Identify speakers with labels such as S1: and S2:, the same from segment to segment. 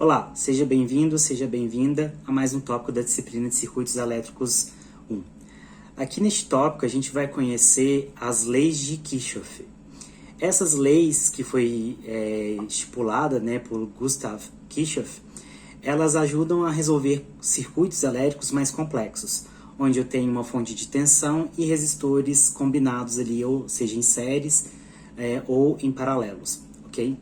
S1: Olá, seja bem-vindo, seja bem-vinda a mais um tópico da disciplina de Circuitos Elétricos 1. Aqui neste tópico a gente vai conhecer as leis de Kirchhoff. Essas leis que foi estipulada por Gustav Kirchhoff, elas ajudam a resolver circuitos elétricos mais complexos, onde eu tenho uma fonte de tensão e resistores combinados ali, ou seja, em séries ou em paralelos, ok?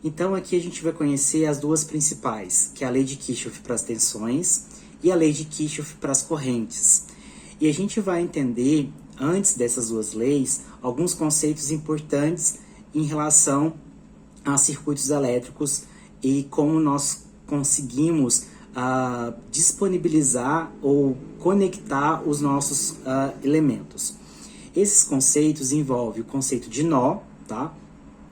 S1: Então aqui a gente vai conhecer as duas principais, que é a lei de Kirchhoff para as tensões e a lei de Kirchhoff para as correntes. E a gente vai entender, antes dessas duas leis, alguns conceitos importantes em relação a circuitos elétricos e como nós conseguimos disponibilizar ou conectar os nossos elementos. Esses conceitos envolvem o conceito de nó, tá?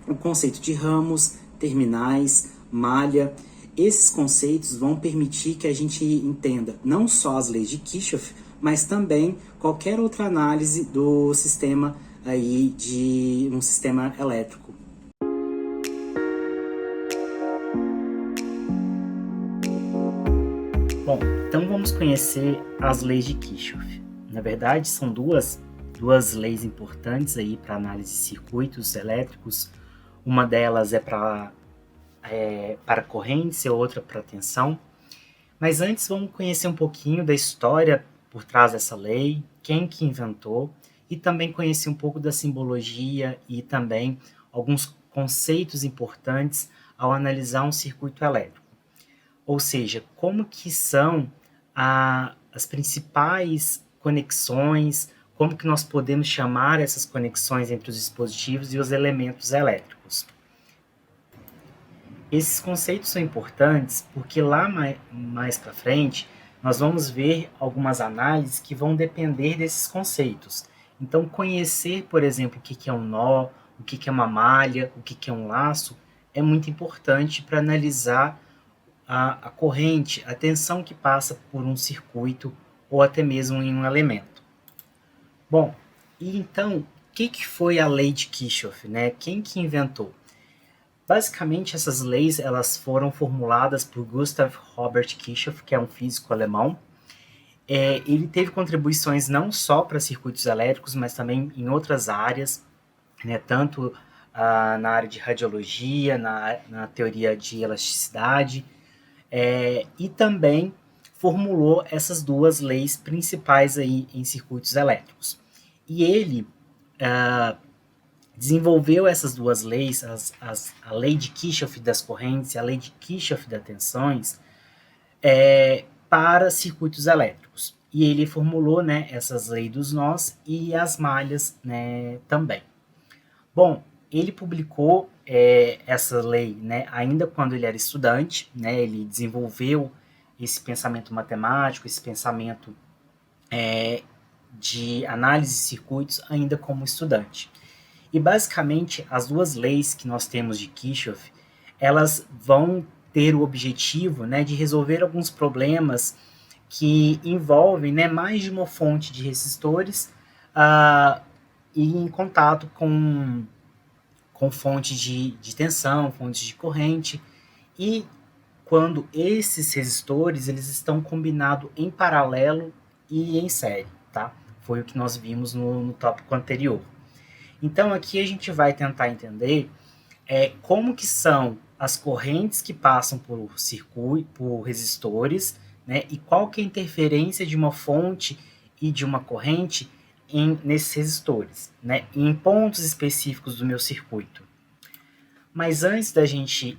S1: O conceito de ramos, terminais, malha. Esses conceitos vão permitir que a gente entenda não só as leis de Kirchhoff, mas também qualquer outra análise do sistema aí de um sistema elétrico. Bom, então vamos conhecer as leis de Kirchhoff. Na verdade, são duas leis importantes aí para análise de circuitos elétricos. Uma delas é para correntes e outra para tensão. Mas antes vamos conhecer um pouquinho da história por trás dessa lei, quem que inventou, e também conhecer um pouco da simbologia e também alguns conceitos importantes ao analisar um circuito elétrico. Ou seja, como que são as principais conexões, como que nós podemos chamar essas conexões entre os dispositivos e os elementos elétricos. Esses conceitos são importantes porque lá mais para frente nós vamos ver algumas análises que vão depender desses conceitos. Então, conhecer, por exemplo, o que é um nó, o que é uma malha, o que é um laço, é muito importante para analisar a corrente, a tensão que passa por um circuito ou até mesmo em um elemento. Bom, e então, o que foi a lei de Kirchhoff, né? Quem que inventou? Basicamente, essas leis elas foram formuladas por Gustav Robert Kirchhoff, que é um físico alemão. Ele teve contribuições não só para circuitos elétricos, mas também em outras áreas, né, tanto na área de radiologia, na teoria de elasticidade, e também formulou essas duas leis principais aí em circuitos elétricos. E ele desenvolveu essas duas leis, a lei de Kirchhoff das correntes e a lei de Kirchhoff das tensões, para circuitos elétricos. E ele formulou, né, essas leis dos nós e as malhas, né, também. Bom, ele publicou essa lei, né, ainda quando ele era estudante, né, ele desenvolveu esse pensamento matemático, esse pensamento de análise de circuitos ainda como estudante. E basicamente as duas leis que nós temos de Kirchhoff, elas vão ter o objetivo, né, de resolver alguns problemas que envolvem, né, mais de uma fonte de resistores e em contato com fontes de tensão, fontes de corrente, e quando esses resistores eles estão combinados em paralelo e em série, tá? Foi o que nós vimos no tópico anterior. Então aqui a gente vai tentar entender como que são as correntes que passam por circuito, por resistores, né, e qual que é a interferência de uma fonte e de uma corrente nesses resistores, né, em pontos específicos do meu circuito. Mas antes da gente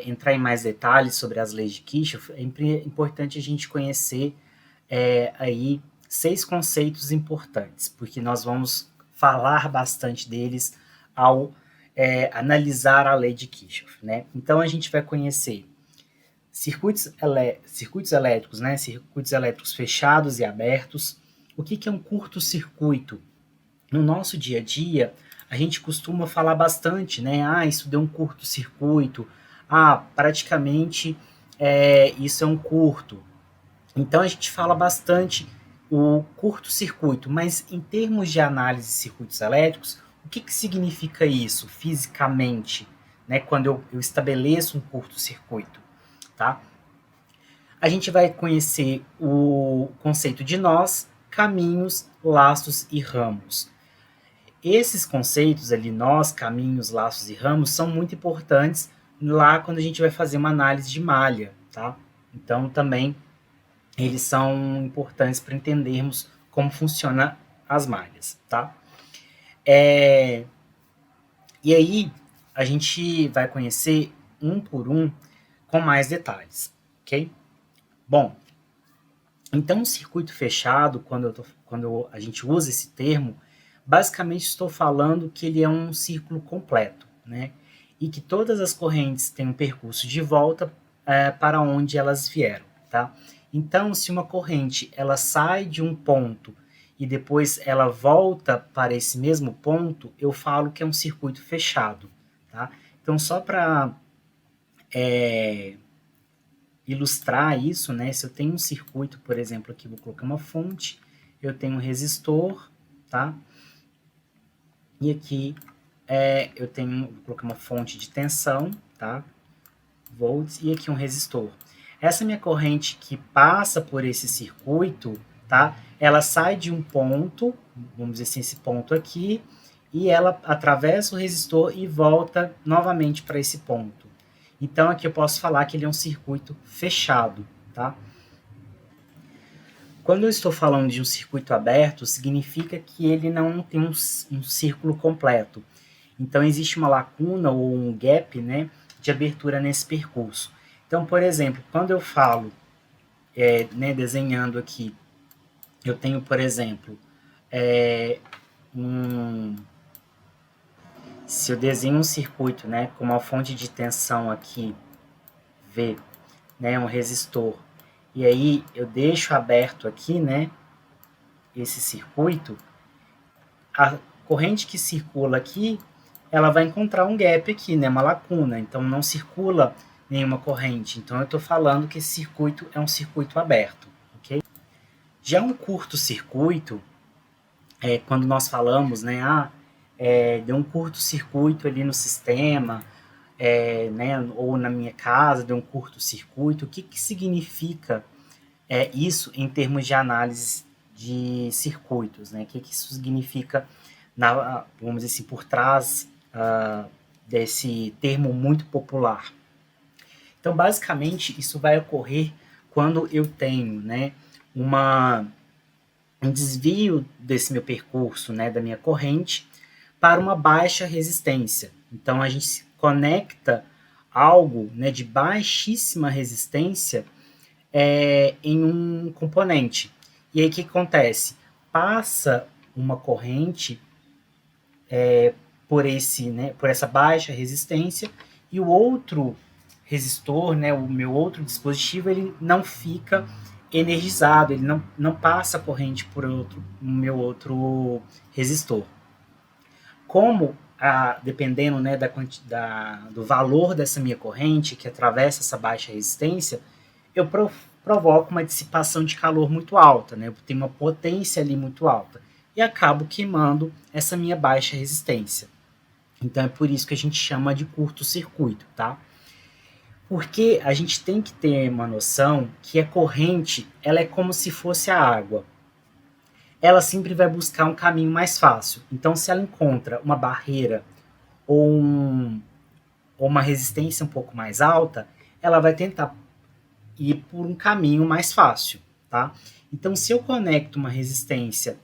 S1: entrar em mais detalhes sobre as leis de Kirchhoff, é importante a gente conhecer aí 6 conceitos importantes, porque nós vamos falar bastante deles ao analisar a lei de Kirchhoff, né? Então a gente vai conhecer circuitos elétricos, né? Circuitos elétricos fechados e abertos. O que é um curto-circuito? No nosso dia a dia, a gente costuma falar bastante, né? Isso deu um curto-circuito. Praticamente isso é um curto. Então a gente fala bastante o curto-circuito, mas em termos de análise de circuitos elétricos, o que significa isso fisicamente, né, quando eu estabeleço um curto-circuito? tá? A gente vai conhecer o conceito de nós, caminhos, laços e ramos. Esses conceitos ali, nós, caminhos, laços e ramos, são muito importantes lá quando a gente vai fazer uma análise de malha, tá? Então, também, eles são importantes para entendermos como funcionam as malhas, tá? E aí, a gente vai conhecer um por um com mais detalhes, ok? Bom, então um circuito fechado, quando a gente usa esse termo, basicamente estou falando que ele é um círculo completo, né? E que todas as correntes têm um percurso de volta para onde elas vieram, tá? Então, se uma corrente ela sai de um ponto e depois ela volta para esse mesmo ponto, eu falo que é um circuito fechado, tá? Então, só para ilustrar isso, né? Se eu tenho um circuito, por exemplo, aqui vou colocar uma fonte, eu tenho um resistor, tá? E aqui eu tenho, vou colocar uma fonte de tensão, tá? Volts, e aqui um resistor. Essa minha corrente que passa por esse circuito, tá? Ela sai de um ponto, vamos dizer assim, esse ponto aqui, e ela atravessa o resistor e volta novamente para esse ponto. Então, aqui eu posso falar que ele é um circuito fechado, tá? Quando eu estou falando de um circuito aberto, significa que ele não tem um círculo completo. Então, existe uma lacuna ou um gap, né, de abertura nesse percurso. Então, por exemplo, quando eu falo, né, desenhando aqui, eu tenho, por exemplo, se eu desenho um circuito, né, com uma fonte de tensão aqui, V, né, um resistor, e aí eu deixo aberto aqui, né, esse circuito, a corrente que circula aqui, ela vai encontrar um gap aqui, né, uma lacuna, então não circula nenhuma corrente. Então eu estou falando que esse circuito é um circuito aberto, ok? Já um curto-circuito, quando nós falamos, né, deu um curto-circuito ali no sistema, né, ou na minha casa, deu um curto-circuito, o que significa isso em termos de análise de circuitos, né? O que isso significa, vamos dizer assim, por trás desse termo muito popular. Então, basicamente, isso vai ocorrer quando eu tenho, né, um desvio desse meu percurso, né, da minha corrente, para uma baixa resistência. Então, a gente conecta algo, né, de baixíssima resistência em um componente. E aí o que acontece? Passa uma corrente por essa baixa resistência e o outro resistor, né, o meu outro dispositivo, ele não fica energizado, ele não passa corrente por o meu outro resistor. Como, dependendo, né, do valor dessa minha corrente, que atravessa essa baixa resistência, eu provoco uma dissipação de calor muito alta, né? Eu tenho uma potência ali muito alta e acabo queimando essa minha baixa resistência. Então é por isso que a gente chama de curto-circuito, tá? Porque a gente tem que ter uma noção que a corrente, ela é como se fosse a água. Ela sempre vai buscar um caminho mais fácil. Então, se ela encontra uma barreira ou uma resistência um pouco mais alta, ela vai tentar ir por um caminho mais fácil, tá? Então, se eu conecto uma resistência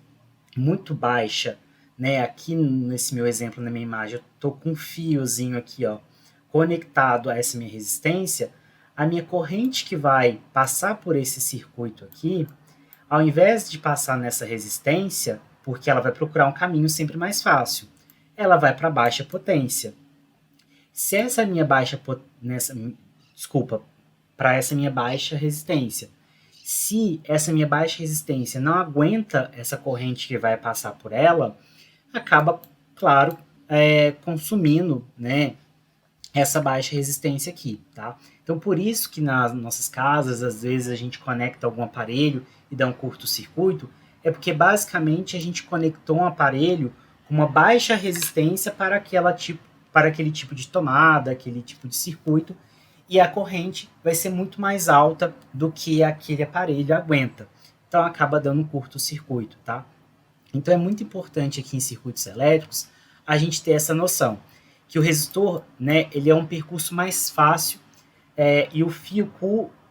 S1: muito baixa, né, aqui nesse meu exemplo, na minha imagem, eu estou com um fiozinho aqui, ó, conectado a essa minha resistência, a minha corrente que vai passar por esse circuito aqui, ao invés de passar nessa resistência, porque ela vai procurar um caminho sempre mais fácil, ela vai para baixa potência. Se essa minha para essa minha baixa resistência. Se essa minha baixa resistência não aguenta essa corrente que vai passar por ela, acaba, claro, consumindo, né, essa baixa resistência aqui, tá? Então, por isso que nas nossas casas, às vezes a gente conecta algum aparelho e dá um curto-circuito, é porque basicamente a gente conectou um aparelho com uma baixa resistência para aquele tipo de tomada, aquele tipo de circuito, e a corrente vai ser muito mais alta do que aquele aparelho aguenta. Então acaba dando um curto-circuito, tá? Então é muito importante aqui em circuitos elétricos a gente ter essa noção que o resistor, né, ele é um percurso mais fácil e o fio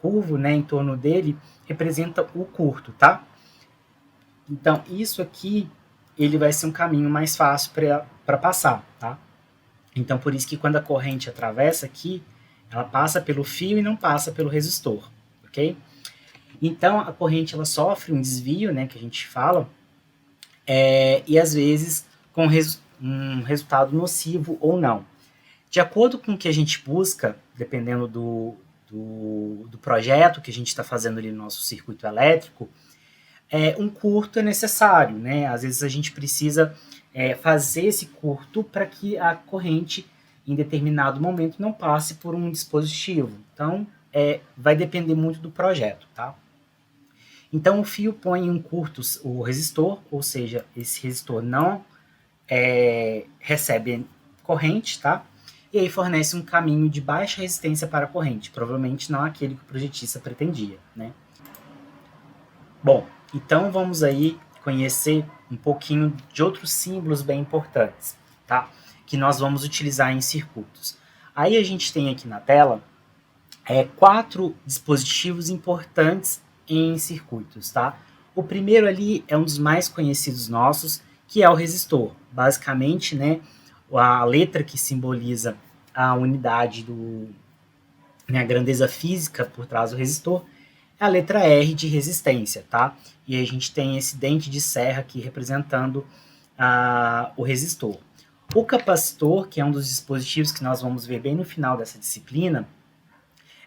S1: curvo, né, em torno dele representa o curto, tá? Então isso aqui ele vai ser um caminho mais fácil para passar, tá? Então por isso que quando a corrente atravessa aqui, ela passa pelo fio e não passa pelo resistor, ok? Então a corrente ela sofre um desvio, né, que a gente fala, e às vezes com um resultado nocivo ou não. De acordo com o que a gente busca, dependendo do projeto que a gente está fazendo ali no nosso circuito elétrico, um curto é necessário, né? Às vezes a gente precisa fazer esse curto para que a corrente, em determinado momento, não passe por um dispositivo. Então, vai depender muito do projeto, tá? Então, o fio põe em um curto o resistor, ou seja, esse resistor não recebe corrente, tá? E aí fornece um caminho de baixa resistência para a corrente, provavelmente não aquele que o projetista pretendia, né? Bom, então vamos aí conhecer um pouquinho de outros símbolos bem importantes, tá? Que nós vamos utilizar em circuitos. Aí a gente tem aqui na tela 4 dispositivos importantes em circuitos, tá? O primeiro ali é um dos mais conhecidos nossos, que é o resistor. Basicamente, né, a letra que simboliza a unidade a grandeza física por trás do resistor é a letra R de resistência, tá? E a gente tem esse dente de serra aqui representando o resistor. O capacitor, que é um dos dispositivos que nós vamos ver bem no final dessa disciplina,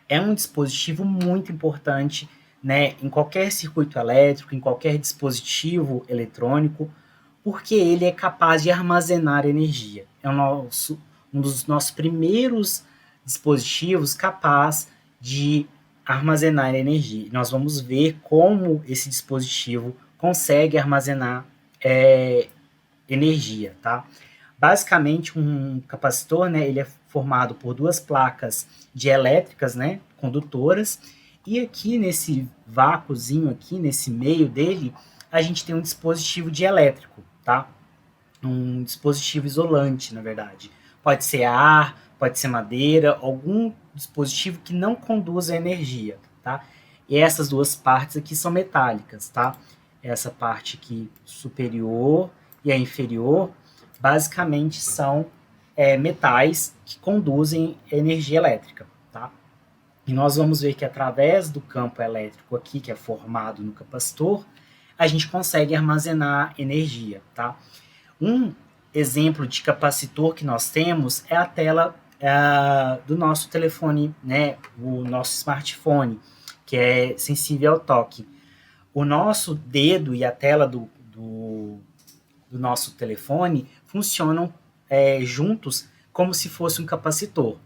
S1: é um dispositivo muito importante, né, em qualquer circuito elétrico, em qualquer dispositivo eletrônico, porque ele é capaz de armazenar energia. É um dos nossos primeiros dispositivos capaz de armazenar energia. Nós vamos ver como esse dispositivo consegue armazenar energia, tá? Basicamente, um capacitor, né, ele é formado por 2 placas dielétricas, né, condutoras, e aqui nesse vácuozinho aqui, nesse meio dele, a gente tem um dispositivo dielétrico, tá? Um dispositivo isolante, na verdade. Pode ser ar, pode ser madeira, algum dispositivo que não conduza energia, tá? E essas 2 partes aqui são metálicas, tá? Essa parte aqui superior e a inferior, basicamente são metais que conduzem energia elétrica, tá? E nós vamos ver que através do campo elétrico aqui, que é formado no capacitor, a gente consegue armazenar energia, tá? Um exemplo de capacitor que nós temos é a tela do nosso telefone, né? O nosso smartphone, que é sensível ao toque. O nosso dedo e a tela do nosso telefone funcionam juntos como se fosse um capacitor.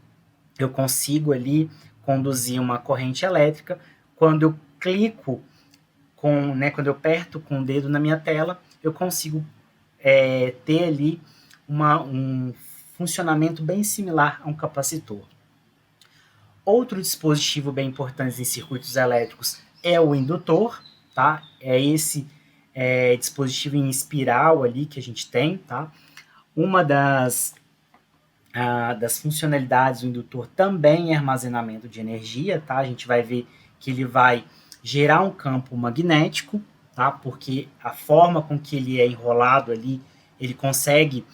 S1: Eu consigo ali conduzir uma corrente elétrica quando eu clico quando eu aperto com o dedo na minha tela, eu consigo ter ali um funcionamento bem similar a um capacitor. Outro dispositivo bem importante em circuitos elétricos é o indutor, tá? É esse dispositivo em espiral ali que a gente tem, tá? Uma das funcionalidades do indutor também é armazenamento de energia, tá? A gente vai ver que ele vai gerar um campo magnético, tá? Porque a forma com que ele é enrolado ali, ele consegue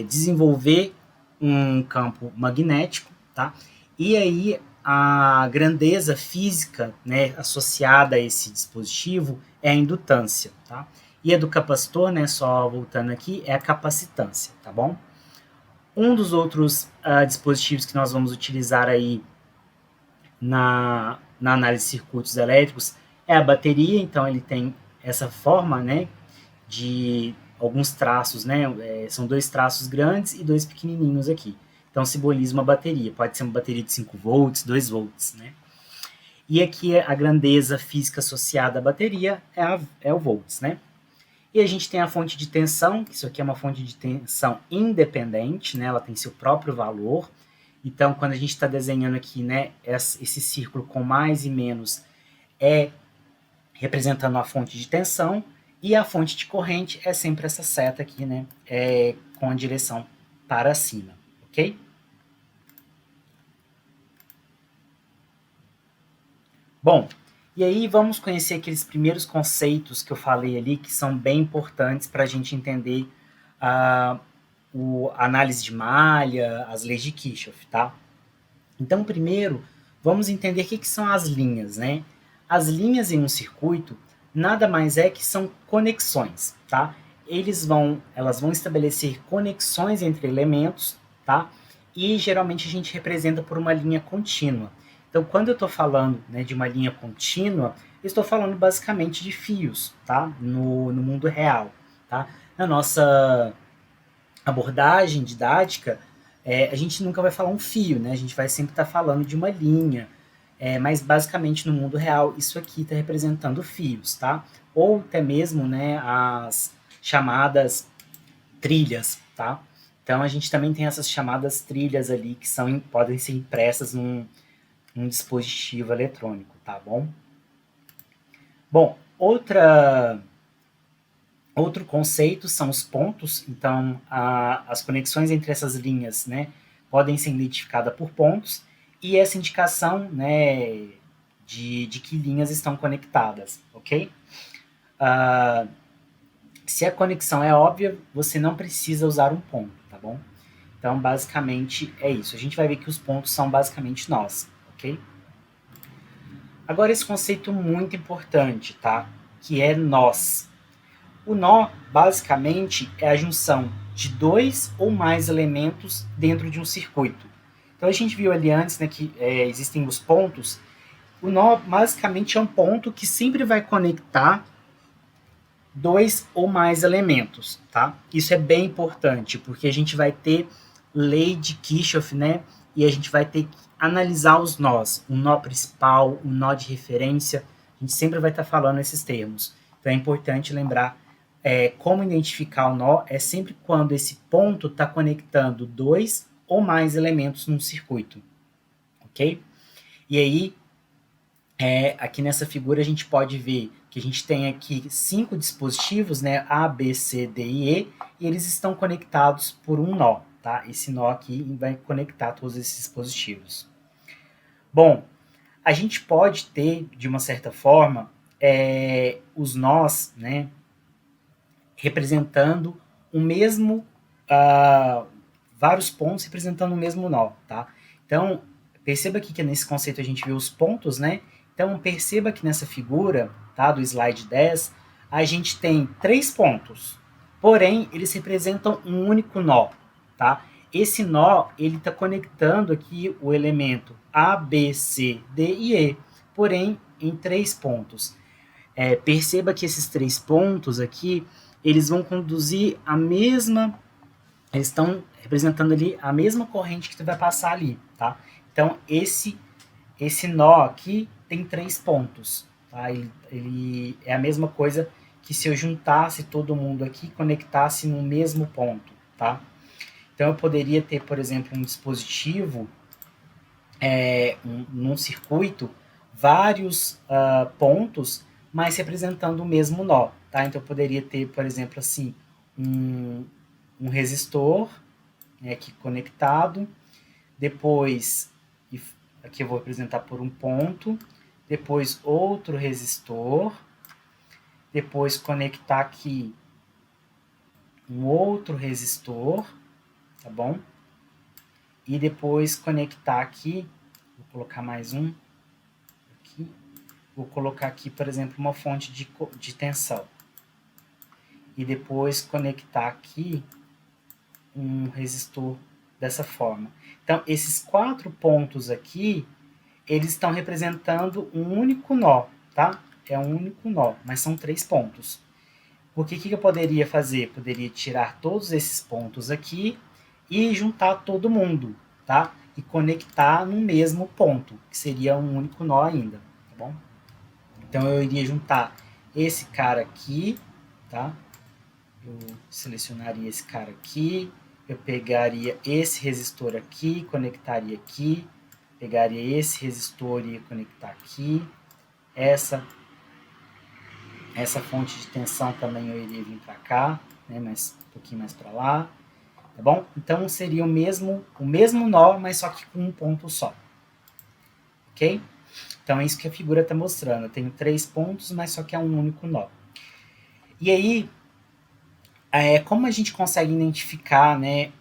S1: desenvolver um campo magnético, tá? E aí a grandeza física, né, associada a esse dispositivo é a indutância, tá? E a do capacitor, né, só voltando aqui, é a capacitância, tá bom? Um dos outros dispositivos que nós vamos utilizar aí na análise de circuitos elétricos é a bateria, então ele tem essa forma, né, de alguns traços, né, são 2 traços grandes e 2 pequenininhos aqui. Então simboliza uma bateria, pode ser uma bateria de 5 volts, 2 volts, né. E aqui a grandeza física associada à bateria é o volts, né. E a gente tem a fonte de tensão, que isso aqui é uma fonte de tensão independente, né, ela tem seu próprio valor. Então, quando a gente está desenhando aqui, né, esse círculo com mais e menos é representando a fonte de tensão, e a fonte de corrente é sempre essa seta aqui, né, com a direção para cima, ok? Bom, e aí vamos conhecer aqueles primeiros conceitos que eu falei ali, que são bem importantes para a gente entender a análise de malha, as leis de Kirchhoff, tá? Então, primeiro, vamos entender o que são as linhas, né? As linhas em um circuito nada mais é que são conexões, tá? Elas vão estabelecer conexões entre elementos, tá? E geralmente a gente representa por uma linha contínua. Então, quando eu estou falando, né, de uma linha contínua, eu estou falando basicamente de fios, tá? No mundo real, tá? Na nossa abordagem didática, a gente nunca vai falar um fio, né? A gente vai sempre estar falando de uma linha, mas basicamente no mundo real isso aqui está representando fios, tá? Ou até mesmo, né, as chamadas trilhas, tá? Então a gente também tem essas chamadas trilhas ali que podem ser impressas num dispositivo eletrônico, tá bom? Bom, outro conceito são os pontos, então as conexões entre essas linhas, né, podem ser identificadas por pontos, e essa indicação, né, de que linhas estão conectadas, ok? Uh, se a conexão é óbvia, você não precisa usar um ponto, tá bom? Então, basicamente, é isso. A gente vai ver que os pontos são basicamente nós, ok? Agora, esse conceito muito importante, tá? Que é nós. O nó, basicamente, é a junção de dois ou mais elementos dentro de um circuito. Então, a gente viu ali antes, né, que existem os pontos. O nó, basicamente, é um ponto que sempre vai conectar dois ou mais elementos, tá? Isso é bem importante, porque a gente vai ter lei de Kirchhoff, né? E a gente vai ter que analisar os nós. O nó principal, o nó de referência. A gente sempre vai estar falando esses termos. Então, é importante lembrar como identificar o nó é sempre quando esse ponto está conectando dois ou mais elementos num circuito, ok? E aí, aqui nessa figura a gente pode ver que a gente tem aqui 5 dispositivos, né, A, B, C, D e eles estão conectados por um nó, tá? Esse nó aqui vai conectar todos esses dispositivos. Bom, a gente pode ter, de uma certa forma, os nós, né, representando o mesmo, vários pontos representando o mesmo nó, tá? Então, perceba aqui que nesse conceito a gente vê os pontos, né? Então, perceba que nessa figura, tá, do slide 10, a gente tem 3 pontos, porém, eles representam um único nó, tá? Esse nó, ele está conectando aqui o elemento A, B, C, D e E, porém, em 3 pontos. Perceba que esses 3 pontos aqui, eles vão conduzir a mesma, eles estão representando ali a mesma corrente que tu vai passar ali, tá? Então, esse nó aqui tem 3 pontos, tá? Ele é a mesma coisa que se eu juntasse todo mundo aqui, conectasse no mesmo ponto, tá? Então, eu poderia ter, por exemplo, um dispositivo, num circuito, vários pontos, mas representando o mesmo nó, tá? Então, eu poderia ter, por exemplo, assim, um resistor, né, aqui conectado, depois, aqui eu vou representar por um ponto, depois outro resistor, depois conectar aqui um outro resistor, tá bom? E depois conectar aqui, vou colocar mais um aqui, vou colocar aqui, por exemplo, uma fonte de tensão. E depois conectar aqui um resistor dessa forma. Então, esses 4 pontos aqui, eles estão representando um único nó, tá? É um único nó, mas são 3 pontos. Porque o que eu poderia fazer? Poderia tirar todos esses pontos aqui e juntar todo mundo, tá? E conectar no mesmo ponto, que seria um único nó ainda, tá bom? Então, eu iria juntar esse cara aqui, tá? Eu selecionaria esse cara aqui, eu pegaria esse resistor aqui, conectaria aqui, pegaria esse resistor e ia conectar aqui, essa fonte de tensão também eu iria vir para cá, né, mas um pouquinho mais para lá, tá bom? Então seria o mesmo nó, mas só que com um ponto só, ok? Então é isso que a figura está mostrando. Eu tenho 3 pontos, mas só que é um único nó. E aí, como a gente consegue identificar, né,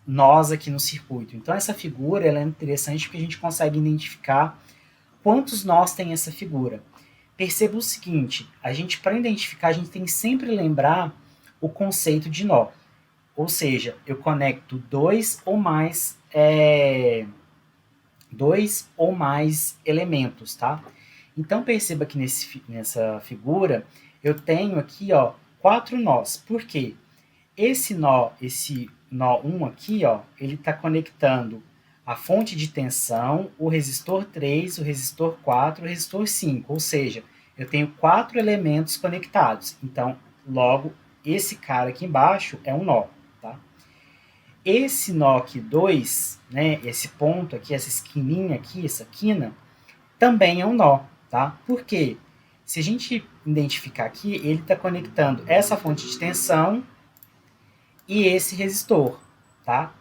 S1: nós aqui no circuito? Então essa figura ela é interessante porque a gente consegue identificar quantos nós tem essa figura. Perceba o seguinte, para identificar, a gente tem que sempre lembrar o conceito de nó. Ou seja, eu conecto dois ou mais elementos, tá? Então perceba que nessa figura eu tenho aqui, ó, 4 nós. Por quê? Esse nó 1 aqui, ó, ele está conectando a fonte de tensão, o resistor 3, o resistor 4, o resistor 5. Ou seja, eu tenho 4 elementos conectados. Então, logo, esse cara aqui embaixo é um nó, tá? Esse nó aqui 2, né, esse ponto aqui, essa esquininha aqui, essa quina, também é um nó, tá? Por quê? Se a gente identificar aqui, ele está conectando essa fonte de tensão e esse resistor, tá?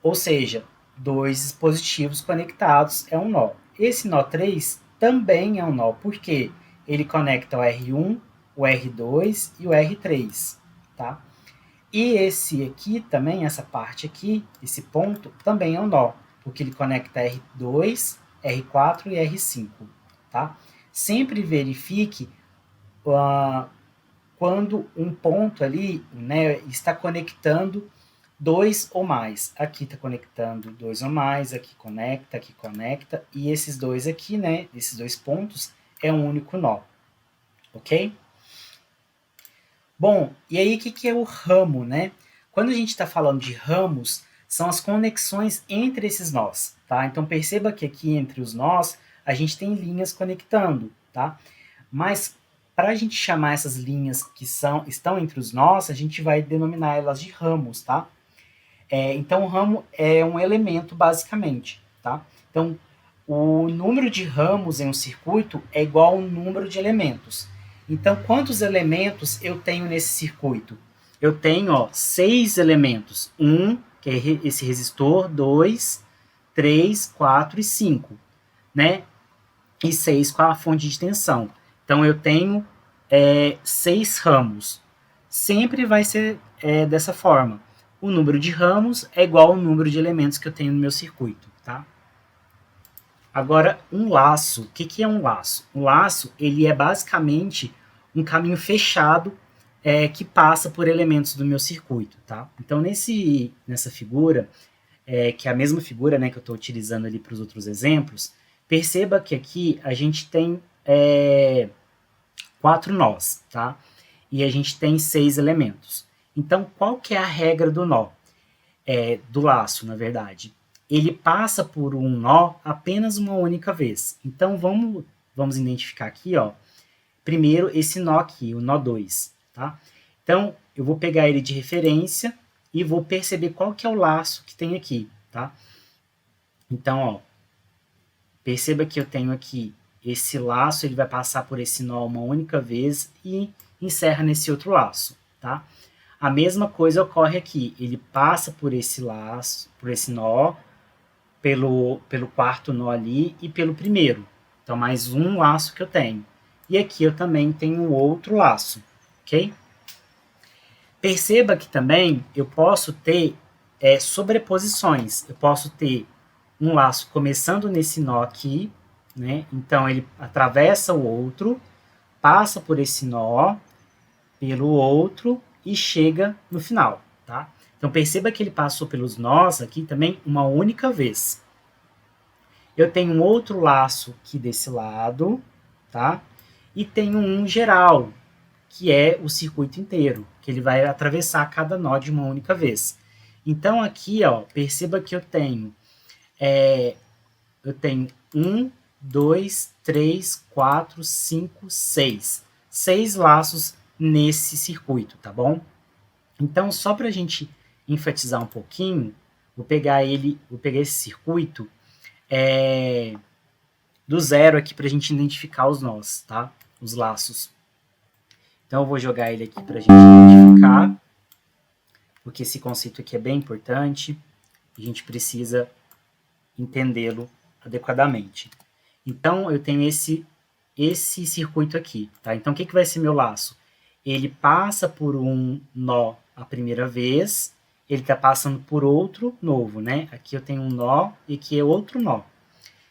S1: Ou seja, 2 dispositivos conectados é um nó. Esse nó 3 também é um nó, porque ele conecta o R1, o R2 e o R3, tá? E esse aqui também, essa parte aqui, esse ponto, também é um nó, porque ele conecta R2, R4 e R5, tá? Sempre verifique quando um ponto ali, né, está conectando 2 ou mais. Aqui está conectando 2 ou mais, aqui conecta, e esses dois aqui, né, esses 2 pontos, é um único nó, ok? Bom, e aí o que é o ramo, né? Quando a gente está falando de ramos, são as conexões entre esses nós, tá? Então perceba que aqui entre os nós, a gente tem linhas conectando, tá? Mas para a gente chamar essas linhas que estão entre os nós, a gente vai denominar elas de ramos, tá? Então o ramo é um elemento, basicamente, tá? Então, o número de ramos em um circuito é igual ao número de elementos. Então, quantos elementos eu tenho nesse circuito? Eu tenho, ó, 6 elementos. Que é esse resistor, 2, 3, 4 e 5, né? E 6 com a fonte de tensão. Então, eu tenho 6 ramos. Sempre vai ser dessa forma. O número de ramos é igual ao número de elementos que eu tenho no meu circuito, tá? Agora, um laço. O que é um laço? Um laço, ele é basicamente um caminho fechado que passa por elementos do meu circuito, tá? Então, nessa figura, que é a mesma figura, né, que eu estou utilizando ali para os outros exemplos, perceba que aqui a gente tem 4 nós, tá? E a gente tem 6 elementos. Então, qual que é a regra do nó? Do laço, na verdade. Ele passa por um nó apenas uma única vez. Então, vamos identificar aqui, ó, primeiro esse nó aqui, o nó 2, tá? Então, eu vou pegar ele de referência e vou perceber qual que é o laço que tem aqui, tá? Então, ó, perceba que eu tenho aqui esse laço, ele vai passar por esse nó uma única vez e encerra nesse outro laço, tá? A mesma coisa ocorre aqui, ele passa por esse laço, por esse nó, pelo quarto nó ali e pelo primeiro. Então, mais um laço que eu tenho. E aqui eu também tenho outro laço, ok? Perceba que também eu posso ter sobreposições. Eu posso ter um laço começando nesse nó aqui, né? Então, ele atravessa o outro, passa por esse nó, pelo outro e chega no final, tá? Então, perceba que ele passou pelos nós aqui também uma única vez. Eu tenho um outro laço aqui desse lado, tá? E tenho um geral, que é o circuito inteiro, que ele vai atravessar cada nó de uma única vez. Então, aqui, ó, perceba que eu tenho 1, 2, 3, 4, 5, 6. 6 laços nesse circuito, tá bom? Então, só para a gente enfatizar um pouquinho, vou pegar esse circuito do zero aqui para a gente identificar os nós, tá? Os laços. Então, eu vou jogar ele aqui para a gente identificar, porque esse conceito aqui é bem importante, a gente precisa entendê-lo adequadamente. Então, eu tenho esse circuito aqui, tá? Então, o que vai ser meu laço? Ele passa por um nó a primeira vez, ele está passando por outro novo, né? Aqui eu tenho um nó e aqui é outro nó.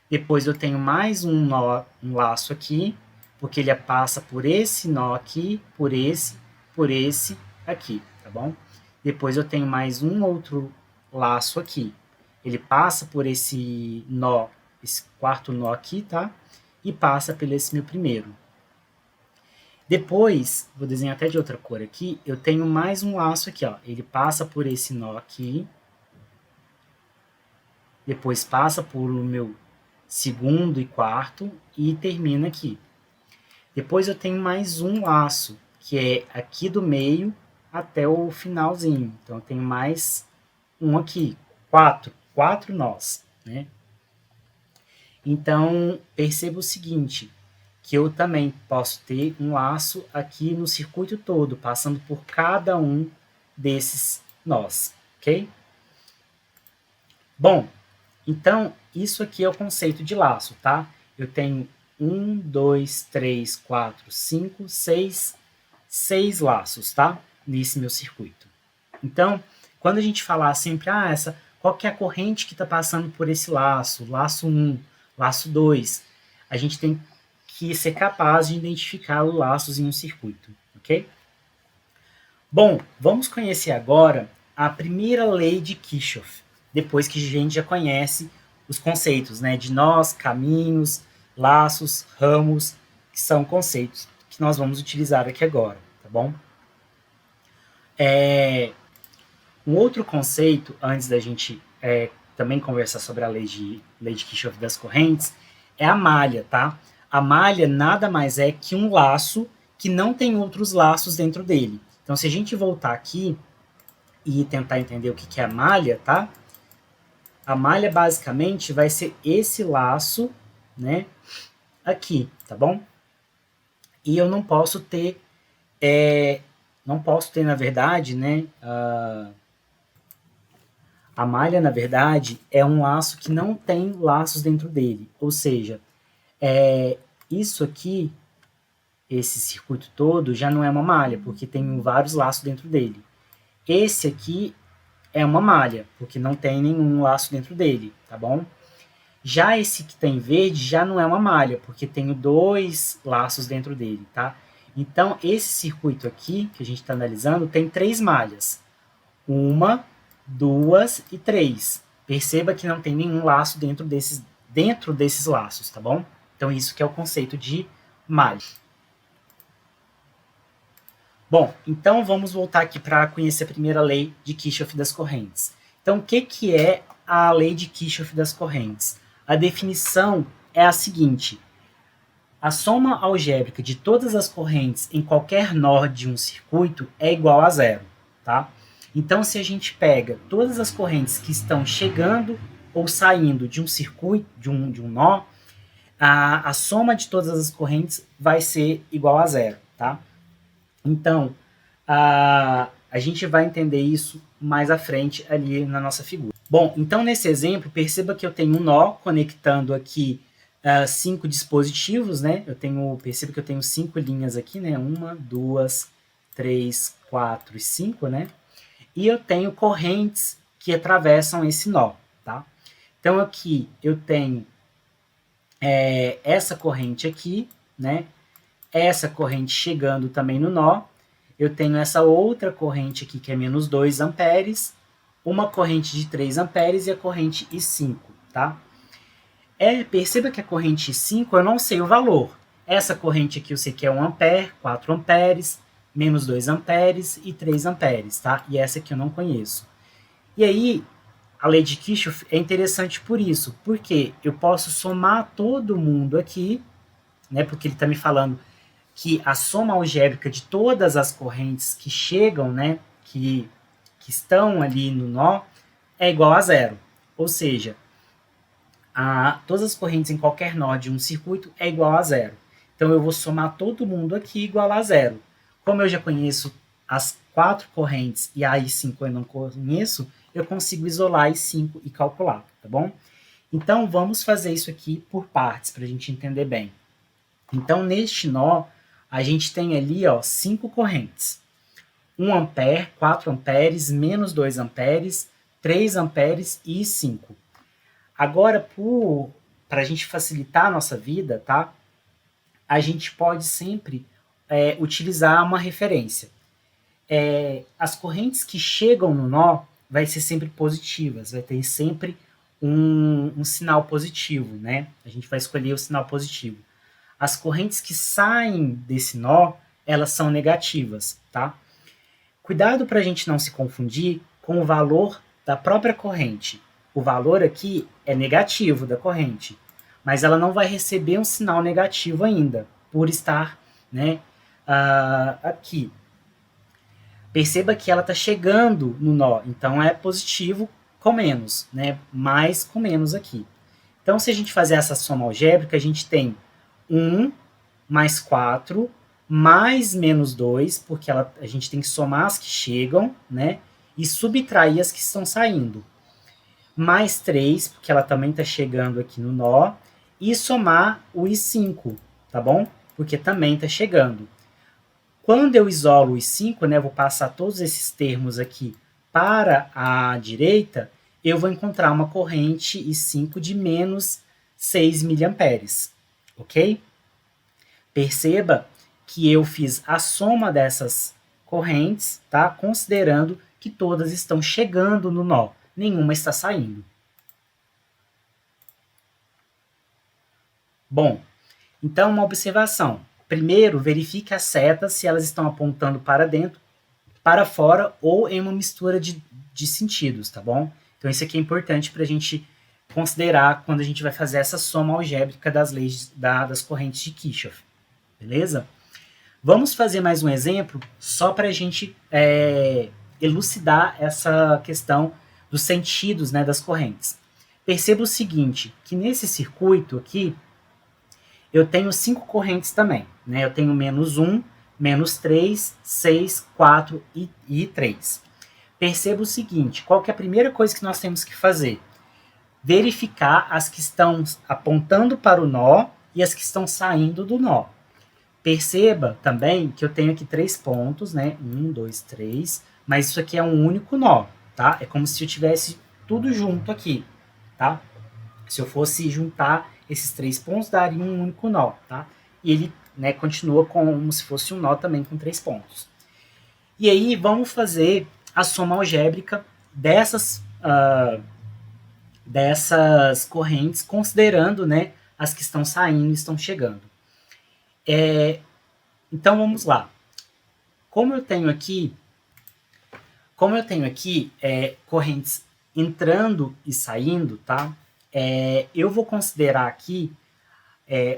S1: Depois eu tenho mais um nó, um laço aqui, porque ele passa por esse nó aqui, por esse aqui, tá bom? Depois eu tenho mais um outro laço aqui. Ele passa por esse nó, esse quarto nó aqui, tá? E passa pelo esse meu primeiro. Depois, vou desenhar até de outra cor aqui, eu tenho mais um laço aqui, ó. Ele passa por esse nó aqui, depois passa por o meu segundo e quarto e termina aqui. Depois eu tenho mais um laço, que é aqui do meio até o finalzinho. Então eu tenho mais um aqui, quatro nós, né? Então perceba o seguinte, que eu também posso ter um laço aqui no circuito todo, passando por cada um desses nós, ok? Bom, então isso aqui é o conceito de laço, tá? Eu tenho 1, 2, 3, 4, 5, 6 laços, tá? Nesse meu circuito. Então, quando a gente falar sempre, qual que é a corrente que está passando por esse laço? Laço 1, laço 2. A gente tem que ser capaz de identificar os laços em um circuito, ok? Bom, vamos conhecer agora a primeira lei de Kirchhoff, depois que a gente já conhece os conceitos, né, de nós, caminhos, laços, ramos, que são conceitos que nós vamos utilizar aqui agora, tá bom? Um outro conceito, antes da gente também conversar sobre a lei de Kirchhoff das correntes, é a malha, tá? A malha nada mais é que um laço que não tem outros laços dentro dele. Então, se a gente voltar aqui e tentar entender o que é a malha, tá? A malha, basicamente, vai ser esse laço, né? Aqui, tá bom? E eu não posso ter, na verdade, né? A malha, na verdade, é um laço que não tem laços dentro dele. Ou seja, isso aqui, esse circuito todo, já não é uma malha, porque tem vários laços dentro dele. Esse aqui é uma malha, porque não tem nenhum laço dentro dele, tá bom? Já esse que tem verde já não é uma malha, porque tem 2 laços dentro dele, tá? Então, esse circuito aqui, que a gente está analisando, tem 3 malhas. 1, 2 e 3. Perceba que não tem nenhum laço dentro desses laços, tá bom? Então, isso que é o conceito de malha. Bom, então vamos voltar aqui para conhecer a primeira lei de Kirchhoff das correntes. Então, o que é a lei de Kirchhoff das correntes? A definição é a seguinte: a soma algébrica de todas as correntes em qualquer nó de um circuito é igual a zero, tá? Então, se a gente pega todas as correntes que estão chegando ou saindo de um circuito, de um nó, a soma de todas as correntes vai ser igual a zero, tá? Então, a gente vai entender isso mais à frente ali na nossa figura. Bom, então nesse exemplo, perceba que eu tenho um nó conectando aqui 5 dispositivos, né? Perceba que eu tenho 5 linhas aqui, né? 1, 2, 3, 4 e 5, né? E eu tenho correntes que atravessam esse nó, tá? Então aqui eu tenho essa corrente aqui, né? Essa corrente chegando também no nó. Eu tenho essa outra corrente aqui que é menos 2 amperes, uma corrente de 3 amperes e a corrente I5, tá? Perceba que a corrente I5 eu não sei o valor. Essa corrente aqui eu sei que é 1 ampere, 4 amperes, menos 2 amperes e 3 amperes, tá? E essa aqui eu não conheço. E aí, a lei de Kirchhoff é interessante por isso, porque eu posso somar todo mundo aqui, né? Porque ele está me falando que a soma algébrica de todas as correntes que chegam, né? Que que estão ali no nó é igual a zero. Ou seja, todas as correntes em qualquer nó de um circuito é igual a zero. Então eu vou somar todo mundo aqui igual a zero. Como eu já conheço as 4 correntes e a I5 eu não conheço, eu consigo isolar a I5 e calcular, tá bom? Então vamos fazer isso aqui por partes para a gente entender bem. Então neste nó a gente tem ali 5 correntes. 1 ampere, 4 amperes, menos 2 amperes, 3 amperes e 5. Agora, para a gente facilitar a nossa vida, tá? A gente pode sempre utilizar uma referência. As correntes que chegam no nó vai ser sempre positivas, vai ter sempre um sinal positivo, né? A gente vai escolher o sinal positivo. As correntes que saem desse nó, elas são negativas, tá? Cuidado para a gente não se confundir com o valor da própria corrente. O valor aqui é negativo da corrente, mas ela não vai receber um sinal negativo ainda, por estar, né, aqui. Perceba que ela está chegando no nó, então é positivo com menos, né, mais com menos aqui. Então, se a gente fazer essa soma algébrica, a gente tem 1 mais 4 mais menos 2, porque a gente tem que somar as que chegam, né, e subtrair as que estão saindo. Mais 3, porque ela também está chegando aqui no nó, e somar o I5, tá bom? Porque também está chegando. Quando eu isolo o I5, né, vou passar todos esses termos aqui para a direita, eu vou encontrar uma corrente I5 de menos 6 miliamperes, ok? Perceba que eu fiz a soma dessas correntes, tá? Considerando que todas estão chegando no nó, nenhuma está saindo. Bom, então uma observação. Primeiro, verifique as setas se elas estão apontando para dentro, para fora ou em uma mistura de sentidos, tá bom? Então isso aqui é importante para a gente considerar quando a gente vai fazer essa soma algébrica das leis das correntes de Kirchhoff, beleza? Vamos fazer mais um exemplo só para a gente elucidar essa questão dos sentidos, né, das correntes. Perceba o seguinte, que nesse circuito aqui, eu tenho 5 correntes também, né? Eu tenho menos 1, menos 3, 6, 4 e 3. Perceba o seguinte, qual que é a primeira coisa que nós temos que fazer? Verificar as que estão apontando para o nó e as que estão saindo do nó. Perceba também que eu tenho aqui 3 pontos, né? 1, 2, 3, mas isso aqui é um único nó, tá? É como se eu tivesse tudo junto aqui, tá? Se eu fosse juntar esses 3 pontos, daria um único nó, tá? E ele, né, continua como se fosse um nó também com 3 pontos. E aí, vamos fazer a soma algébrica dessas correntes, considerando, né, as que estão saindo e estão chegando. Então, vamos lá. Como eu tenho aqui correntes entrando e saindo, tá? Eu vou considerar aqui,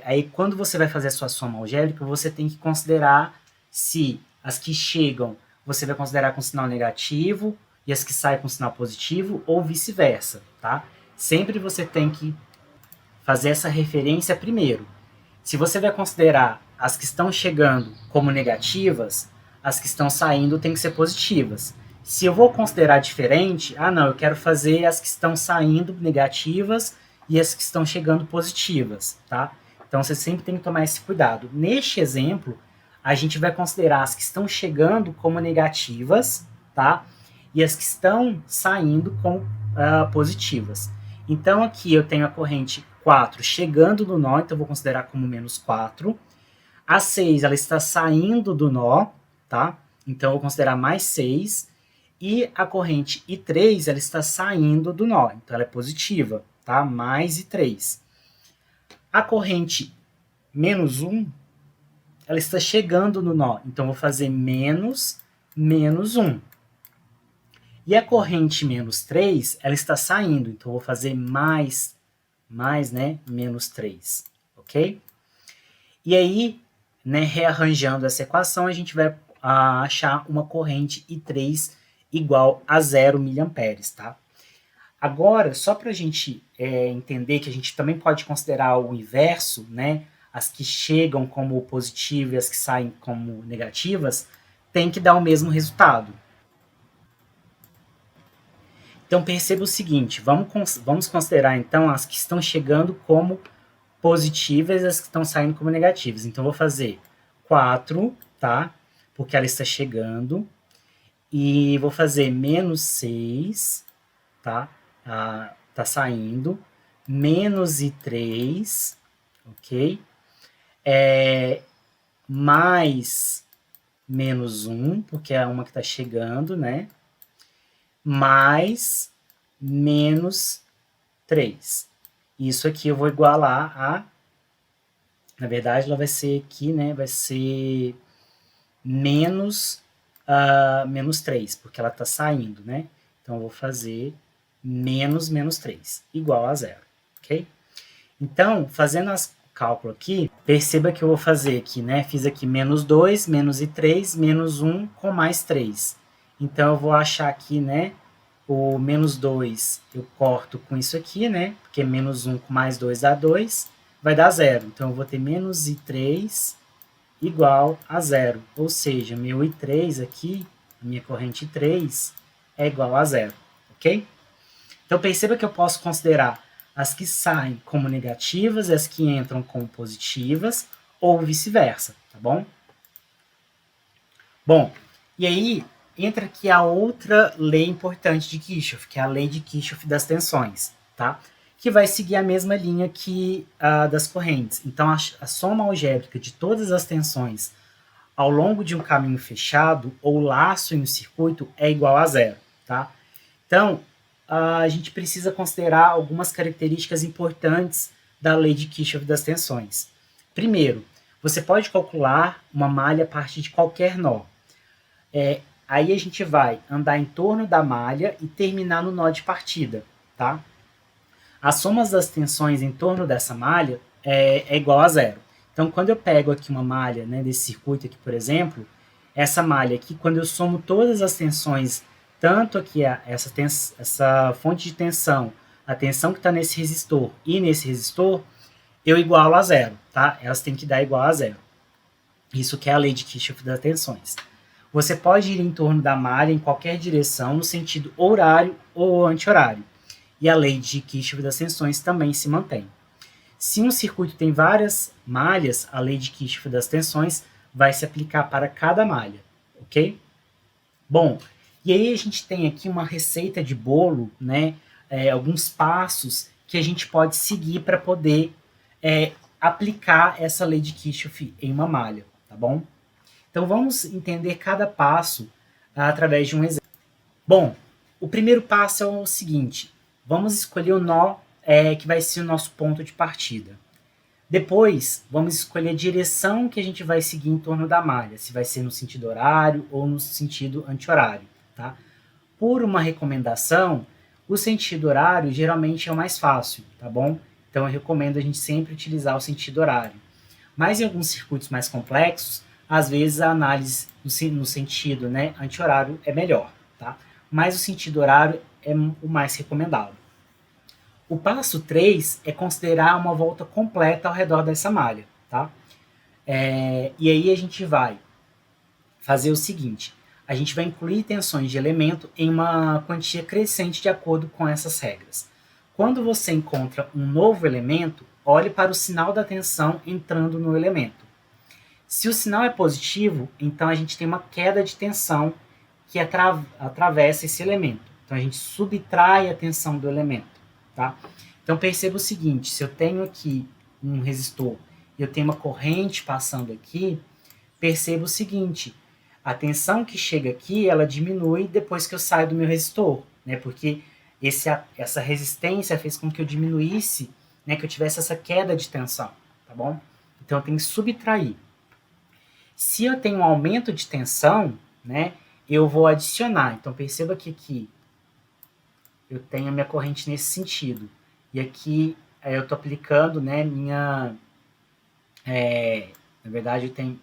S1: aí quando você vai fazer a sua soma algébrica, você tem que considerar se as que chegam você vai considerar com sinal negativo e as que saem com sinal positivo ou vice-versa, tá? Sempre você tem que fazer essa referência primeiro. Se você vai considerar as que estão chegando como negativas, as que estão saindo têm que ser positivas. Se eu vou considerar diferente, não, eu quero fazer as que estão saindo negativas e as que estão chegando positivas, tá? Então você sempre tem que tomar esse cuidado. Neste exemplo, a gente vai considerar as que estão chegando como negativas, tá? E as que estão saindo como positivas. Então aqui eu tenho a corrente 4 chegando no nó, então eu vou considerar como menos 4. A 6, ela está saindo do nó, tá? Então eu vou considerar mais 6. E a corrente I3, ela está saindo do nó, então ela é positiva, tá? Mais I3. A corrente menos 1, ela está chegando no nó, então eu vou fazer menos 1. E a corrente menos 3, ela está saindo, então eu vou fazer mais, né, menos 3, ok? E aí, né, rearranjando essa equação, a gente vai achar uma corrente I3 igual a 0 miliamperes, tá? Agora, só para a gente entender que a gente também pode considerar o inverso, né? As que chegam como positivas e as que saem como negativas, tem que dar o mesmo resultado. Então perceba o seguinte, vamos considerar então as que estão chegando como positivas e as que estão saindo como negativas. Então eu vou fazer 4, tá? Porque ela está chegando. E vou fazer menos 6, tá? Tá saindo. Menos e 3, ok? Mais menos 1, porque é uma que está chegando, né? Mais menos 3. Isso aqui eu vou igualar a... Na verdade, ela vai ser aqui, né? Vai ser menos, menos 3, porque ela está saindo, né? Então, eu vou fazer menos 3, igual a zero, ok? Então, fazendo o cálculo aqui, perceba que eu vou fazer aqui, né? Fiz aqui menos 2, menos e 3, menos 1 com mais 3. Então, eu vou achar aqui, né? O menos 2 eu corto com isso aqui, né? Porque menos 1 com mais 2 dá 2, vai dar zero. Então, eu vou ter menos e 3 igual a zero. Ou seja, meu I3 aqui, a minha corrente 3, é igual a zero. Ok? Então perceba que eu posso considerar as que saem como negativas e as que entram como positivas, ou vice-versa, tá bom? Bom, e aí entra aqui a outra lei importante de Kirchhoff, que é a lei de Kirchhoff das tensões, tá? Que vai seguir a mesma linha que a das correntes. Então, a soma algébrica de todas as tensões ao longo de um caminho fechado ou laço em um circuito é igual a zero, tá? Então, a gente precisa considerar algumas características importantes da lei de Kirchhoff das tensões. Primeiro, você pode calcular uma malha a partir de qualquer nó. Aí a gente vai andar em torno da malha e terminar no nó de partida, tá? As somas das tensões em torno dessa malha é igual a zero. Então, quando eu pego aqui uma malha, né, desse circuito aqui, por exemplo, essa malha aqui, quando eu somo todas as tensões, tanto aqui essa fonte de tensão, a tensão que está nesse resistor e nesse resistor, eu igualo a zero, tá? Elas têm que dar igual a zero. Isso que é a lei de Kirchhoff das tensões. Você pode ir em torno da malha em qualquer direção, no sentido horário ou anti-horário. E a lei de Kirchhoff das tensões também se mantém. Se um circuito tem várias malhas, a lei de Kirchhoff das tensões vai se aplicar para cada malha, ok? Bom, e aí a gente tem aqui uma receita de bolo, né? Alguns passos que a gente pode seguir para poder aplicar essa lei de Kirchhoff em uma malha, tá bom? Então vamos entender cada passo através de um exemplo. Bom, o primeiro passo é o seguinte: vamos escolher o nó que vai ser o nosso ponto de partida. Depois, vamos escolher a direção que a gente vai seguir em torno da malha, se vai ser no sentido horário ou no sentido anti-horário. Tá? Por uma recomendação, o sentido horário geralmente é o mais fácil, tá bom? Então eu recomendo a gente sempre utilizar o sentido horário. Mas em alguns circuitos mais complexos, às vezes a análise no sentido, né, anti-horário é melhor, tá? Mas o sentido horário é o mais recomendado. O passo 3 é considerar uma volta completa ao redor dessa malha, tá? E aí a gente vai fazer o seguinte: a gente vai incluir tensões de elemento em uma quantia crescente de acordo com essas regras. Quando você encontra um novo elemento, olhe para o sinal da tensão entrando no elemento. Se o sinal é positivo, então a gente tem uma queda de tensão que atravessa esse elemento. Então a gente subtrai a tensão do elemento. Tá? Então perceba o seguinte: se eu tenho aqui um resistor e eu tenho uma corrente passando aqui, perceba o seguinte: a tensão que chega aqui, ela diminui depois que eu saio do meu resistor, né? Porque essa resistência fez com que eu diminuísse, né? Que eu tivesse essa queda de tensão, tá bom? Então eu tenho que subtrair. Se eu tenho um aumento de tensão, né? Eu vou adicionar. Então perceba que aqui eu tenho a minha corrente nesse sentido. E aqui eu estou aplicando, né, na verdade eu tenho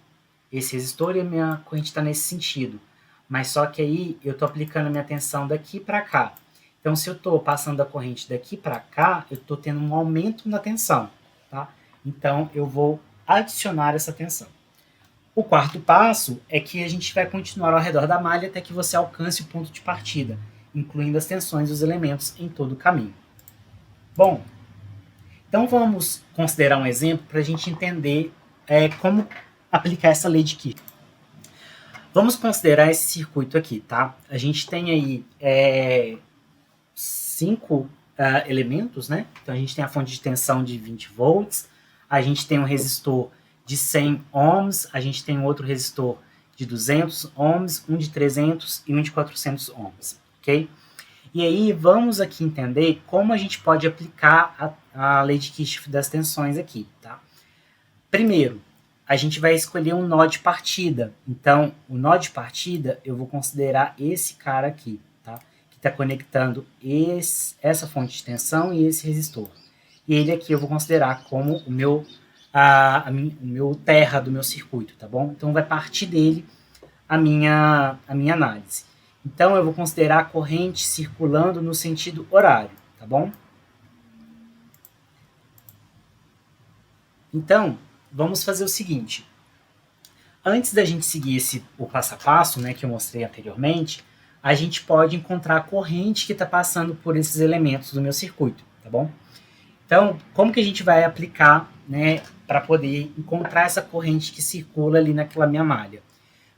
S1: esse resistor e a minha corrente está nesse sentido. mas só que aí eu estou aplicando a minha tensão daqui para cá. Então, se eu estou passando a corrente daqui para cá, eu estou tendo um aumento na tensão, tá? Então, eu vou adicionar essa tensão. O quarto passo é que a gente vai continuar ao redor da malha até que você alcance o ponto de partida, incluindo as tensões dos elementos em todo o caminho. Bom, então vamos considerar um exemplo para a gente entender como aplicar essa lei de Kirchhoff. Vamos considerar esse circuito aqui, tá? A gente tem aí 5 elementos, né? Então a gente tem a fonte de tensão de 20 volts, a gente tem um resistor de 100 ohms, a gente tem outro resistor de 200 ohms, um de 300 e um de 400 ohms, ok? E aí vamos aqui entender como a gente pode aplicar a lei de Kirchhoff das tensões aqui, tá? Primeiro, a gente vai escolher um nó de partida. Então, o nó de partida eu vou considerar esse cara aqui, tá? Que está conectando essa fonte de tensão e esse resistor. E ele aqui eu vou considerar como o meu terra do meu circuito, tá bom? Então, vai partir dele a minha análise. Então, eu vou considerar a corrente circulando no sentido horário, tá bom? Então, vamos fazer o seguinte. Antes da gente seguir o passo a passo, né, que eu mostrei anteriormente, a gente pode encontrar a corrente que está passando por esses elementos do meu circuito, tá bom? Então, como que a gente vai aplicar, né, para poder encontrar essa corrente que circula ali naquela minha malha?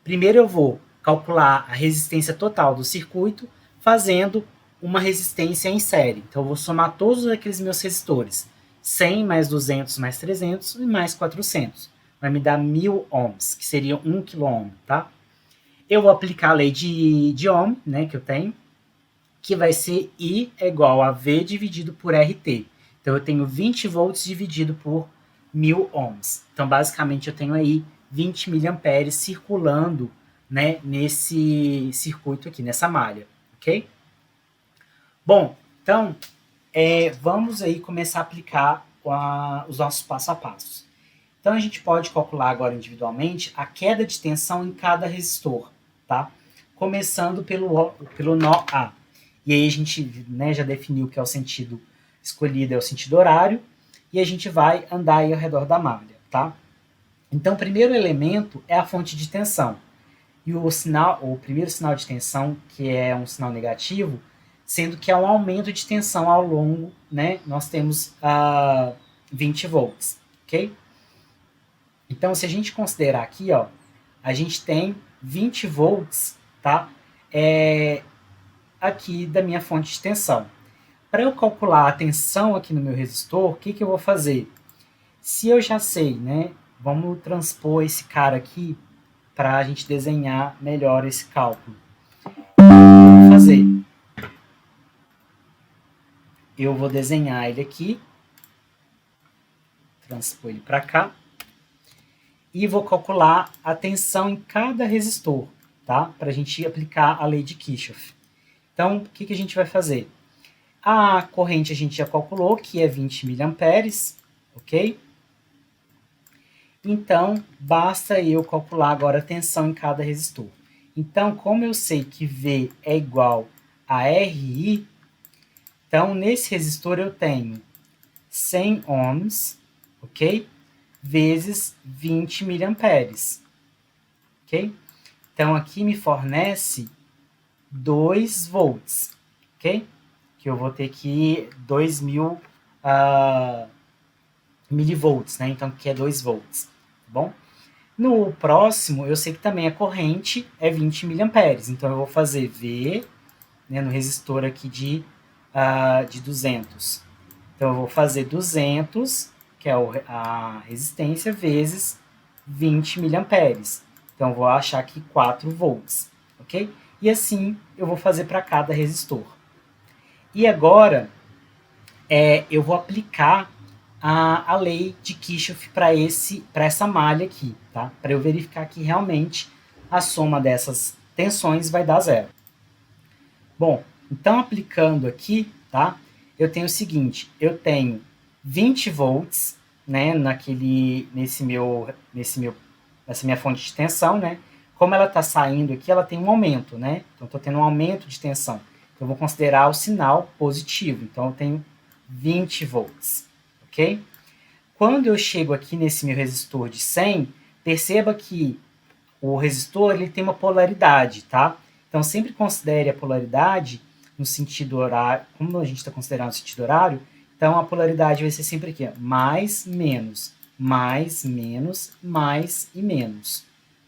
S1: Primeiro eu vou calcular a resistência total do circuito fazendo uma resistência em série. Então, eu vou somar todos aqueles meus resistores. 100 mais 200 mais 300 e mais 400. Vai me dar 1000 ohms, que seria 1 kΩ, tá? Eu vou aplicar a lei de Ohm, né, que eu tenho, que vai ser I é igual a V dividido por RT. Então, eu tenho 20 volts dividido por 1000 ohms. Então, basicamente, eu tenho aí 20 miliamperes circulando, né, nesse circuito aqui, nessa malha, ok? Bom, então, vamos aí começar a aplicar os nossos passo a passo. Então, a gente pode calcular agora individualmente a queda de tensão em cada resistor, tá? Começando pelo nó A. E aí a gente, né, já definiu que é o sentido escolhido, é o sentido horário, e a gente vai andar aí ao redor da malha, tá? Então, o primeiro elemento é a fonte de tensão. E o primeiro sinal de tensão, que é um sinal negativo, sendo que é um aumento de tensão ao longo, né? Nós temos 20 volts, ok? Então, se a gente considerar aqui, ó, a gente tem 20 volts, tá? Aqui da minha fonte de tensão. Para eu calcular a tensão aqui no meu resistor, o que eu vou fazer? Se eu já sei, né? Vamos transpor esse cara aqui para a gente desenhar melhor esse cálculo. Vou fazer. Eu vou desenhar ele aqui, transpor ele para cá, e vou calcular a tensão em cada resistor, tá? Para a gente aplicar a lei de Kirchhoff. Então, o que a gente vai fazer? A corrente a gente já calculou, que é 20 miliamperes, ok? Então, basta eu calcular agora a tensão em cada resistor. Então, como eu sei que V é igual a RI, então, nesse resistor eu tenho 100 ohms, ok? Vezes 20 miliamperes, ok? Então, aqui me fornece 2 volts, ok? Que eu vou ter que 2000 milivolts, né? Então, que é 2 volts, tá bom? No próximo, eu sei que também a corrente é 20 miliamperes, então eu vou fazer V, né, no resistor aqui de 200. Então, eu vou fazer 200, que é a resistência, vezes 20 miliamperes. Então, eu vou achar aqui 4 volts, ok? E assim, eu vou fazer para cada resistor. E agora, eu vou aplicar a lei de Kirchhoff para essa malha aqui, tá? Para eu verificar que realmente a soma dessas tensões vai dar zero. Bom, então aplicando aqui, tá? Eu tenho o seguinte, eu tenho 20 volts, né, nessa minha fonte de tensão, né? como ela está saindo aqui, ela tem um aumento, né? Então, estou tendo um aumento de tensão. Então, eu vou considerar o sinal positivo. Então, eu tenho 20 volts, ok? Quando eu chego aqui nesse meu resistor de 100, perceba que o resistor ele tem uma polaridade, tá? Então, sempre considere a polaridade no sentido horário, como a gente está considerando o sentido horário, então a polaridade vai ser sempre aqui, ó, mais, menos, mais, menos, mais e menos,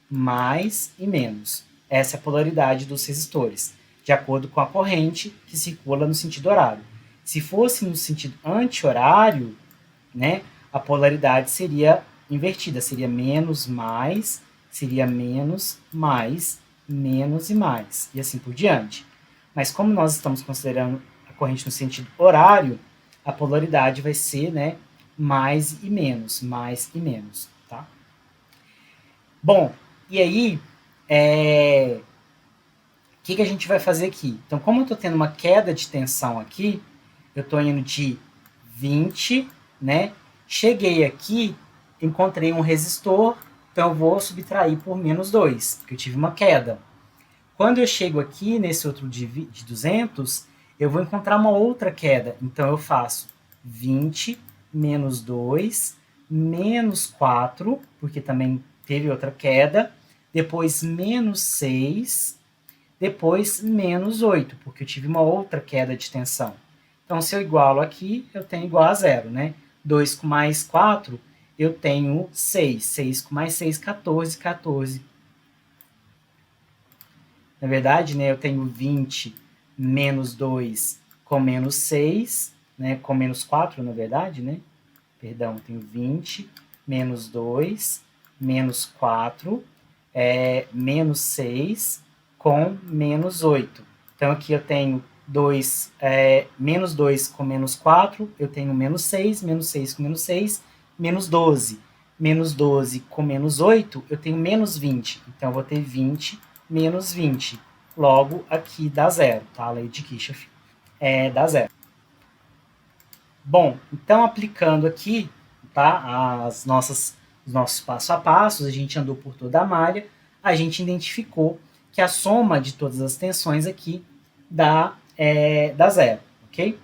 S1: mais e menos. Essa é a polaridade dos resistores, de acordo com a corrente que circula no sentido horário. Se fosse no sentido anti-horário, né, a polaridade seria invertida, seria menos, mais, seria menos, mais, menos e mais, e assim por diante. Mas como nós estamos considerando a corrente no sentido horário, a polaridade vai ser, né, mais e menos, tá? Bom, e aí, o que a gente vai fazer aqui? Então, como eu estou tendo uma queda de tensão aqui, eu estou indo de 20, né? Cheguei aqui, encontrei um resistor, então eu vou subtrair por menos 2, porque eu tive uma queda. Quando eu chego aqui nesse outro de 200, eu vou encontrar uma outra queda. Então eu faço 20 menos 2, menos 4, porque também teve outra queda, depois menos 6, depois menos 8, porque eu tive uma outra queda de tensão. Então, se eu igualo aqui, eu tenho igual a zero, né? 2 com mais 4, eu tenho 6. 6 com mais 6, 14. 14. Na verdade, né, eu tenho 20 menos 2 com menos 6, né, com menos 4, na verdade, né? Perdão, eu tenho 20 menos 2, menos 4, menos 6 com menos 8. Então, aqui eu tenho menos 2 com menos 4, eu tenho menos 6 com menos 6, menos 12. Menos 12 com menos 8, eu tenho menos 20. Então, eu vou ter 20 menos 20. Logo, aqui dá zero, tá? A lei de Kirchhoff dá zero. Bom, então, aplicando aqui, tá, os nossos passo a passo, a gente andou por toda a malha, a gente identificou que a soma de todas as tensões aqui dá zero, ok?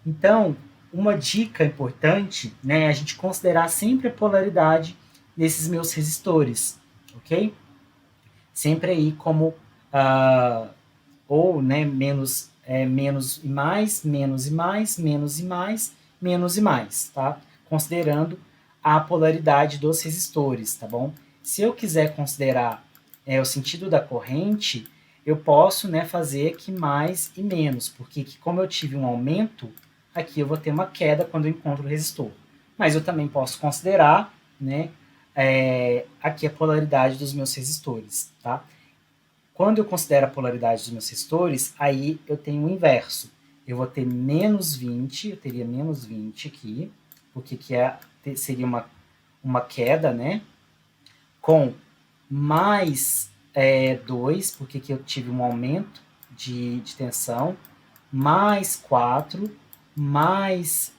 S1: Então, uma dica importante, né, é a gente considerar sempre a polaridade desses meus resistores, ok? Sempre aí como ou, né, menos e mais, menos e mais, menos e mais, menos e mais, tá? Considerando a polaridade dos resistores, tá bom? Se eu quiser considerar o sentido da corrente, eu posso, né, fazer aqui mais e menos, porque aqui, como eu tive um aumento, aqui eu vou ter uma queda quando eu encontro o resistor. Mas eu também posso considerar, né, aqui a polaridade dos meus resistores, tá? Quando eu considero a polaridade dos meus resistores, aí eu tenho o inverso. Eu vou ter menos 20, eu teria menos 20 aqui, porque seria uma queda, né? Com mais 2, porque aqui eu tive um aumento de tensão, mais 4, mais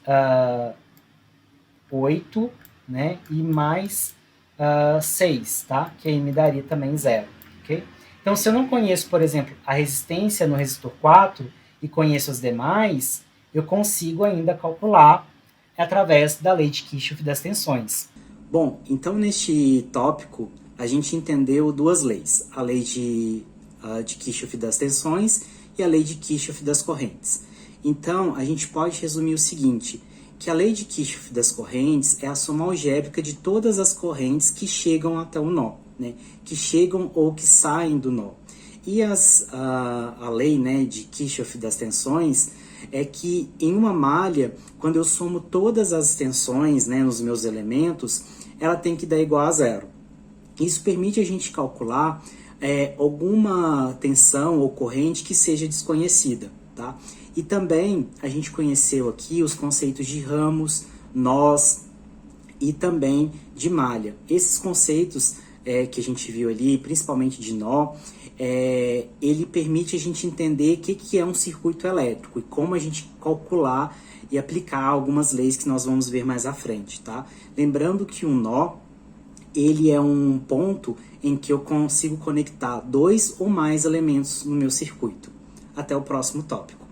S1: 8, né? E mais 6, tá? Que aí me daria também zero, ok? Então, se eu não conheço, por exemplo, a resistência no resistor 4 e conheço as demais, eu consigo ainda calcular através da lei de Kirchhoff das tensões. Bom, então neste tópico a gente entendeu duas leis, a lei de Kirchhoff das tensões e a lei de Kirchhoff das correntes. Então, a gente pode resumir o seguinte, que a lei de Kirchhoff das correntes é a soma algébrica de todas as correntes que chegam até o nó, né? Que chegam ou que saem do nó. E a lei, né, de Kirchhoff das tensões é que em uma malha, quando eu somo todas as tensões, né, nos meus elementos, ela tem que dar igual a zero. Isso permite a gente calcular alguma tensão ou corrente que seja desconhecida, tá? E também a gente conheceu aqui os conceitos de ramos, nós e também de malha. Esses conceitos que a gente viu ali, principalmente de nó, ele permite a gente entender o que é um circuito elétrico e como a gente calcular e aplicar algumas leis que nós vamos ver mais à frente, tá? Lembrando que um nó, ele é um ponto em que eu consigo conectar dois ou mais elementos no meu circuito. Até o próximo tópico.